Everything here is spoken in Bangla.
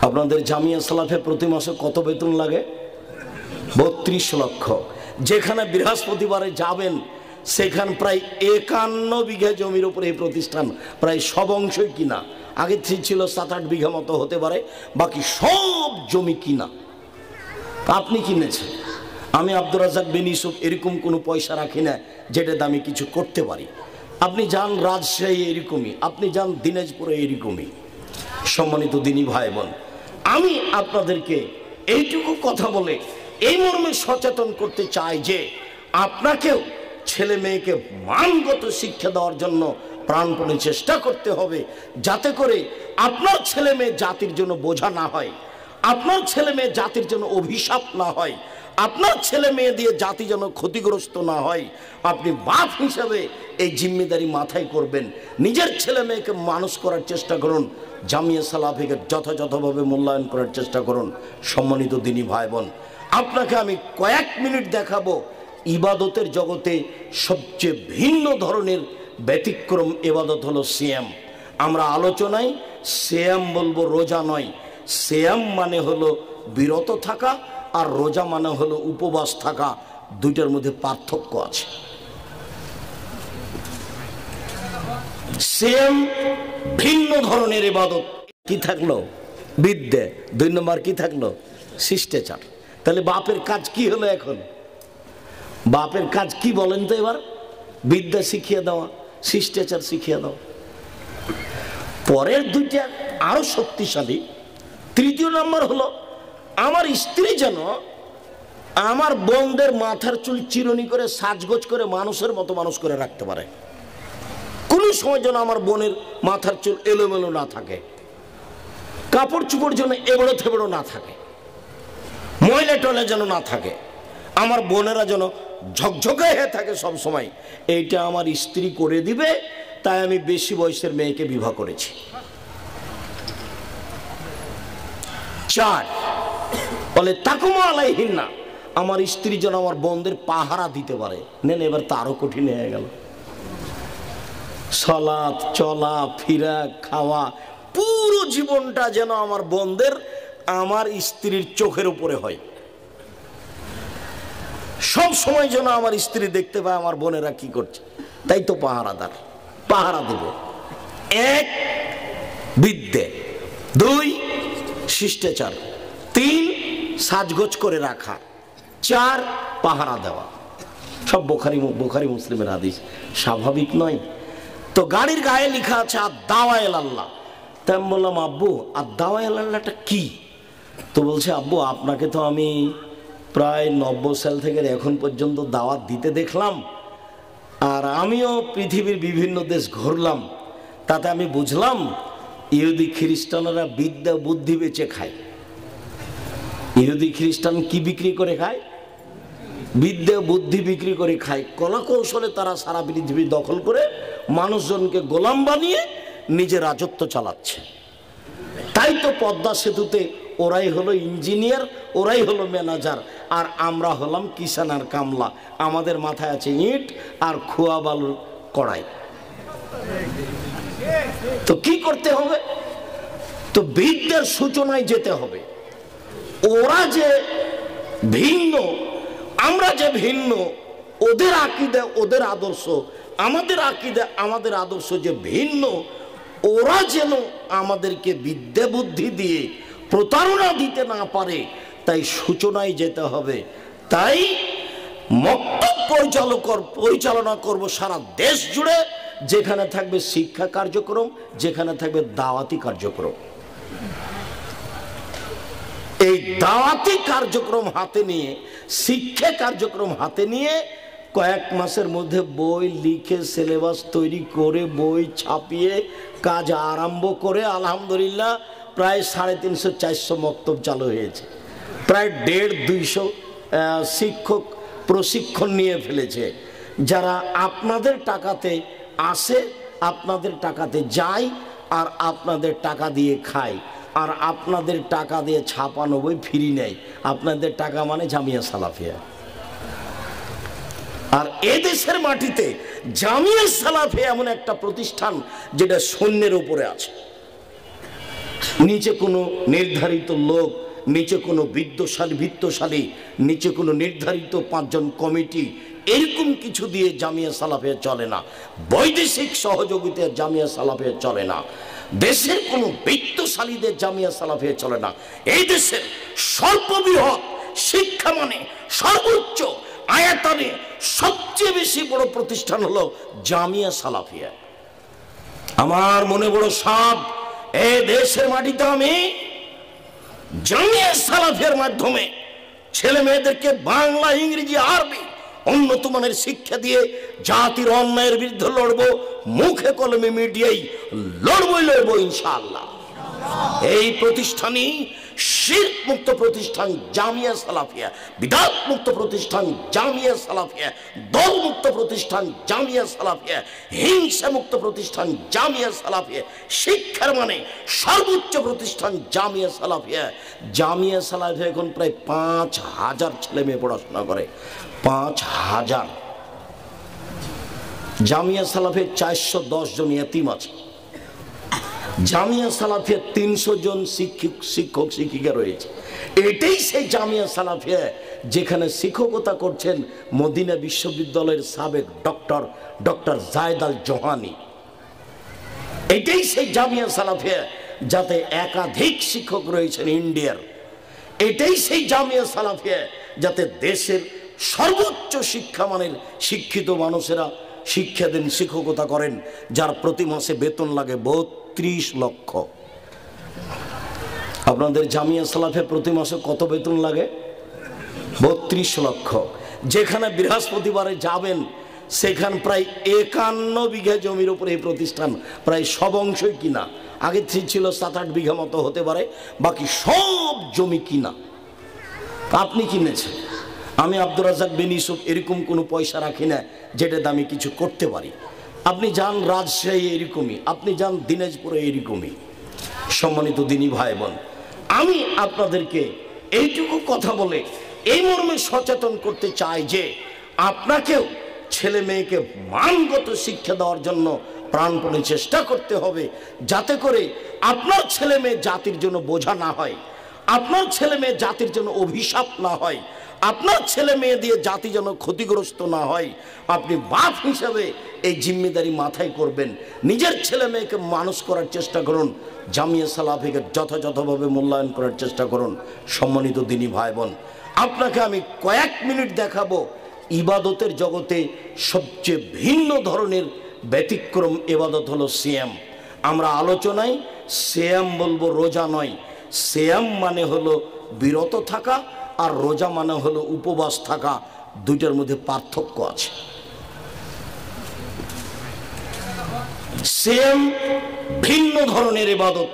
আপনাদের জামিয়া সালাফে প্রতি মাসে কত বেতন লাগে? 32 লক্ষ। যেখানে বৃহস্পতিবারে যাবেন সেখানে প্রায় 51 বিঘা জমির উপরে এই প্রতিষ্ঠান, প্রায় সব অংশই কিনা। আগে ছিল 7-8 বিঘা মতো হতে পারে, বাকি সব জমি কিনা। আপনি কিনেছেন। আমি আব্দুর রাজ্জাক বিন ইউসুফ এরকম কোনো পয়সা রাখি না যেটা দামি কিছু করতে পারি। আপনি যান রাজশাহী এরকমই, আপনি যান দিনাজপুরে এরকমই। সম্মানিত দিনী ভাই বোন, আমি আপনাদেরকে এইটুকু কথা বলে এই মর্মে সচেতন করতে চাই যে আপনাকেও ছেলে মেয়েকে মানগত শিক্ষা দেওয়ার জন্য প্রাণপণে চেষ্টা করতে হবে, যাতে করে আপনার ছেলে মেয়ে জাতির জন্য বোঝা না হয়, আপনার ছেলে মেয়ে জাতির জন্য অভিশাপ না হয়, আপনার ছেলে মেয়ে দিয়ে জাতি যেন ক্ষতিগ্রস্ত না হয়। আপনি বাপ হিসাবে এই জিম্মেদারি মাথায় করবেন। নিজের ছেলে মেয়েকে মানুষ করার চেষ্টা করুন, জামিয়া সালাফিকে যথাযথভাবে মূল্যায়ন করার চেষ্টা করুন। সম্মানিত দিনী ভাই বোন, আপনাকে আমি কয়েক মিনিট দেখাবো ইবাদতের জগতে সবচেয়ে ভিন্ন ধরনের ব্যতিক্রম ইবাদত হলো সিয়াম। আমরা আলোচনায় সিয়াম বলবো, রোজা নয়। সিয়াম মানে হলো বিরত থাকা, আর রোজা মানে হলো উপবাস থাকা। দুইটার মধ্যে পার্থক্য আছে। সিয়াম ভিন্ন ধরনের ইবাদত। কি থাকলো? বিদ্যে। 2 নম্বর কি থাকলো? শিষ্টাচার। তাহলে বাপের কাজ কি হলো এখন? বাপের কাজ কি বলেন তো এবার? বিদ্যা শিখিয়ে দেওয়া, শিষ্টাচার শিখিয়ে দেওয়া। পরের দুইটা আরো শক্তিশালী। 3য় নম্বর হলো আমার স্ত্রী যেন আমার বোনদের মাথার চুল চিরুনি করে সাজগোজ করে মানুষের মতো মানুষ করে রাখতে পারে। কোন সময় যেন আমার বোনের মাথার চুল এলোমেলো না থাকে, কাপড় চুপড় যেন এবড়ো থেবড়ো না থাকে, ময়লা টলে যেন না থাকে, আমার বোনেরা যেন ঝকঝকে হয়ে থাকে সব সময়। এইটা আমার স্ত্রী করে দিবে, তাই আমি বেশি বয়সের মেয়েকে বিবাহ করেছি। 4 বলে তাকুমা আলাইহিন্না, আমার স্ত্রী যেন আমার বোনদের পাহারা দিতে পারে। নেন, এবার তো আরো কঠিন হয়ে গেল। সালাত, চলা ফিরা, খাওয়া, পুরো জীবনটা যেন আমার বোনদের আমার স্ত্রীর চোখের উপরে হয়। সব সময় যেন আমার স্ত্রী দেখতে পায় আমার বোনেরা কি করছে। তাই তো পাহারাদার, পাহারা দেবে। 1 বিদ্যে, 2 শিষ্টাচার, 3 সাজগোজ করে রাখা, 4 পাহারা দেওয়া। সব বুখারী মুসলিমের হাদিস, স্বাভাবিক নয় তো? গাড়ির গায়ে লেখা আছে আদ-দাওয়া ইলাল্লাহ। তাই আমি বললাম, আব্বু আদ-দাওয়া ইলাল্লাহটা কি? তো বলছে, আব্বু আপনাকে তো আমি প্রায় 90 সাল থেকে এখন পর্যন্ত দাওয়াত দিতে দেখলাম, আর আমিও পৃথিবীর বিভিন্ন দেশ ঘুরলাম, তাতে আমি বুঝলাম ইহুদি খ্রিস্টানরা বিদ্যা বুদ্ধি বেচে খায়। ইহুদি খ্রিস্টান কি বিক্রি করে খায়? বিদ্যা বুদ্ধি বিক্রি করে খায়। কলা কৌশলে তারা সারা পৃথিবী দখল করে মানুষজনকে গোলাম বানিয়ে নিজের রাজত্ব চালাচ্ছে। তাই তো পদ্মা সেতুতে ওরাই হলো ইঞ্জিনিয়ার, ওরাই হলো ম্যানেজার, আর আমরা হলাম কিষান আর কামলা। আমাদের মাথায় আছে ইট আর খোয়া বালুর কড়াই। তো কি করতে হবে? তো বিদ্যার সূচনায় যেতে হবে। ওরা যে ভিন্ন, আমরা যে ভিন্ন, ওদের আকীদা ওদের আদর্শ, আমাদের আকীদা আমাদের আদর্শ যে ভিন্ন, ওরা যেন আমাদেরকে বিদ্যা বুদ্ধি দিয়ে প্রতারণা দিতে না পারে, তাই সূচনায় যেতে হবে। তাই মক্তব পরিচালনা করব সারা দেশ জুড়ে, যেখানে থাকবে শিক্ষা কার্যক্রম, যেখানে থাকবে দাওয়াতি কার্যক্রম। এই দাওয়াতি কার্যক্রম হাতে নিয়ে, শিক্ষা কার্যক্রম হাতে নিয়ে কয়েক মাসের মধ্যে বই লিখে সিলেবাস তৈরি করে বই ছাপিয়ে কাজ আরম্ভ করে আলহামদুলিল্লাহ প্রায় 350-400 মক্তব চালু হয়েছে। প্রায় 150-200 শিক্ষক প্রশিক্ষণ নিয়ে ফেলেছে, যারা আপনাদের টাকাতে আসে, আপনাদের টাকাতে যায়, আর আপনাদের টাকা দিয়ে খায়, আর আপনাদের টাকা দিয়ে ছাপানো বই ফ্রি নেয়। আপনাদের টাকা মানে জামিয়া সালাফিয়া। আর এদেশের মাটিতে জামিয়া সালাফিয়া এমন একটা প্রতিষ্ঠান যেটা শূন্যের উপরে আছে। নিচে কোনো নির্ধারিত লোক, নিচে কোনো বিত্তশালী, নিচে কোনো নির্ধারিত 5 জন কমিটি, এরকম কিছু দিয়ে জামিয়া সালাফিয়া চলে না। বৈদেশিক সহযোগিতায় জামিয়া সালাফিয়া চলে না। দেশের কোনো বিত্তশালীদের জামিয়া সালাফিয়া চলে না। এই দেশের সর্ববৃহৎ শিক্ষা মানে সর্বোচ্চ আয়াতনে সবচেয়ে বেশি বড় প্রতিষ্ঠান হলো জামিয়া সালাফিয়া। আমার মনে বড় সাধ, এই দেশের মাটিতে আমি জামিয়া সালাফিয়ার মাধ্যমে ছেলে মেয়েদেরকে বাংলা, ইংরেজি, আরবি উন্নত মানের শিক্ষা দিয়ে জাতির অন্যায়ের বিরুদ্ধে লড়বো। মুখে কলমে মিডিয়ায় লড়বো ইনশাআল্লাহ। এই প্রতিষ্ঠানই শিরক মুক্ত প্রতিষ্ঠান জামিয়া সালাফিয়া, বিদআত মুক্ত প্রতিষ্ঠান জামিয়া সালাফিয়া, দল মুক্ত প্রতিষ্ঠান জামিয়া সালাফিয়া, হিংসা মুক্ত প্রতিষ্ঠান জামিয়া সালাফিয়া, শিক্ষার মানে সর্বোচ্চ প্রতিষ্ঠান জামিয়া সালাফিয়া। জামিয়া সালাফিয়া এখন প্রায় 5000 ছেলে মেয়ে পড়াশোনা করে। 5000। জামিয়া সালাফিয়া 410 জন ইতিম আছে। জামিয়া সালাফিয়া 300 জন শিক্ষক শিক্ষিকা রয়েছে। এটাই সেই জামিয়া সালাফিয়া যেখানে শিক্ষকতা করছেন মদিনা বিশ্ববিদ্যালয়ের সাবেক ডক্টর জায়েদ আল জোহানি। এটাই সেই জামিয়া সালাফিয়া যাতে একাধিক শিক্ষক রয়েছেন ইন্ডিয়ার। এটাই সেই জামিয়া সালাফিয়া যাতে দেশের সর্বোচ্চ শিক্ষামানের শিক্ষিত মানুষেরা শিক্ষা দেন, শিক্ষকতা করেন, যার প্রতি মাসে বেতন লাগে 32 লক্ষ। আপনাদের জামিয়া সালাফিয়া প্রতি মাসে কত বেতন লাগে? 32 লক্ষ। যেখানে বৃহস্পতিবারে যাবেন সেখান প্রায় 51 বিঘা জমির উপরে এই প্রতিষ্ঠান, প্রায় সব অংশই কিনা। আগে ছিল 7-8 বিঘা মতো হতে পারে, বাকি সব জমি কিনা। আপনি কিনেছেন। আমি আব্দুর রাজ্জাক বিন ইউসুফ এরকম কোনো পয়সা রাখি না যেটা আমি কিছু করতে পারি। আপনি যান রাজশাহী এরকমই, আপনি যান দিনাজপুরে এরকমই। সম্মানিত দিনী ভাই বোন, আমি আপনাদেরকে এইটুকু কথা বলে এই মর্মে সচেতন করতে চাই যে আপনাকেও ছেলে মেয়েকে মানগত শিক্ষা দেওয়ার জন্য প্রাণপণে চেষ্টা করতে হবে, যাতে করে আপনার ছেলে মেয়ে জাতির জন্য বোঝা না হয়, আপনার ছেলে মেয়ে জাতির জন্য অভিশাপ না হয়, আপনার ছেলে মেয়ে দিয়ে জাতি যেন ক্ষতিগ্রস্ত না হয়। আপনি বাপ হিসাবে এই জিম্মেদারি মাথায় করবেন। নিজের ছেলে মেয়েকে মানুষ করার চেষ্টা করুন, জামিয়া সালাফিকে যথাযথভাবে মূল্যায়ন করার চেষ্টা করুন। সম্মানিত দিনী ভাই বোন, আপনাকে আমি কয়েক মিনিট দেখাবো ইবাদতের জগতে সবচেয়ে ভিন্ন ধরনের ব্যতিক্রম ইবাদত হলো সিয়াম। আমরা আলোচনায় সিয়াম বলবো, রোজা নয়। সিয়াম মানে হলো বিরত থাকা, আর রোজা মানে হলো উপবাস থাকা। দুইটার মধ্যে পার্থক্য আছে। সিয়াম ভিন্ন ধরনের ইবাদত।